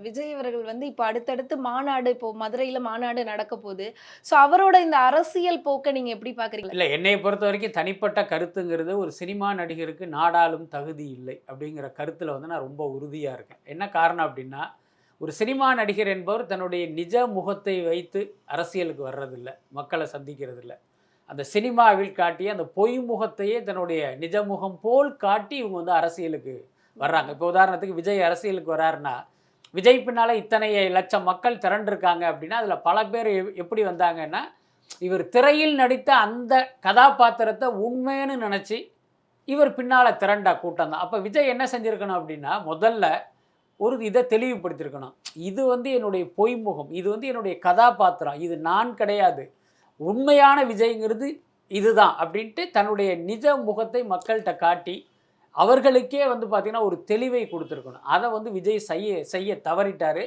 விஜய் அவர்கள் வந்து இப்ப அடுத்தடுத்து மாநாடு இப்போ மதுரையில மாநாடு நடக்க போது. ஸோ அவரோட இந்த அரசியல் போக்க நீங்க எப்படி பார்க்குறீங்க? இல்ல என்னைய பொறுத்தவரைக்கும் தனிப்பட்ட கருத்துங்கிறது ஒரு சினிமா நடிகருக்கு நாடாளும் தகுதி இல்லை அப்படிங்கிற கருத்துல வந்து நான் ரொம்ப உறுதியா இருக்கேன். என்ன காரணம் அப்படின்னா, ஒரு சினிமா நடிகர் என்பவர் தன்னுடைய நிஜ முகத்தை வைத்து அரசியலுக்கு வர்றதில்ல. மக்கள சந்திக்கிறதில்ல. அந்த சினிமாவில் காட்டிய அந்த பொய் முகத்தையே தன்னுடைய நிஜ முகம் போல் காட்டி இவங்க வந்து அரசியலுக்கு வர்றாங்க. இப்போ உதாரணத்துக்கு விஜய் அரசியலுக்கு வராருன்னா, விஜய் பின்னால இத்தனை லட்சம் மக்கள் திரண்டிருக்காங்க அப்படின்னா, அதில பல பேர் எப்படி வந்தாங்கன்னா, இவர் திரையில் நடித்த அந்த கதாபாத்திரத்த உண்மைன்னு நெனச்சு, இவர் பின்னால திரண்ட கூட்டம் தான். அப்ப விஜய் என்ன செஞ்சிருக்கணும் அப்படின்னா, முதல்ல ஒரு இத தெளிவுபடுத்தியிருக்கணும். இது வந்து என்னுடைய பொய்முகம். இது வந்து என்னுடைய கதாபாத்திரம். இது நான் கிடையாது. உண்மையான விஜய்ங்கிறது இதுதான் அப்படின்ட்டு தன்னுடைய நிஜ முகத்தை மக்கள்ட்ட காட்டி, அவர்களுக்கே வந்து பார்த்தீங்கன்னா, ஒரு தெளிவை குடுத்திருக்கணும். அத வந்து விஜய் செய்ய செய்ய தவறிட்டாரு.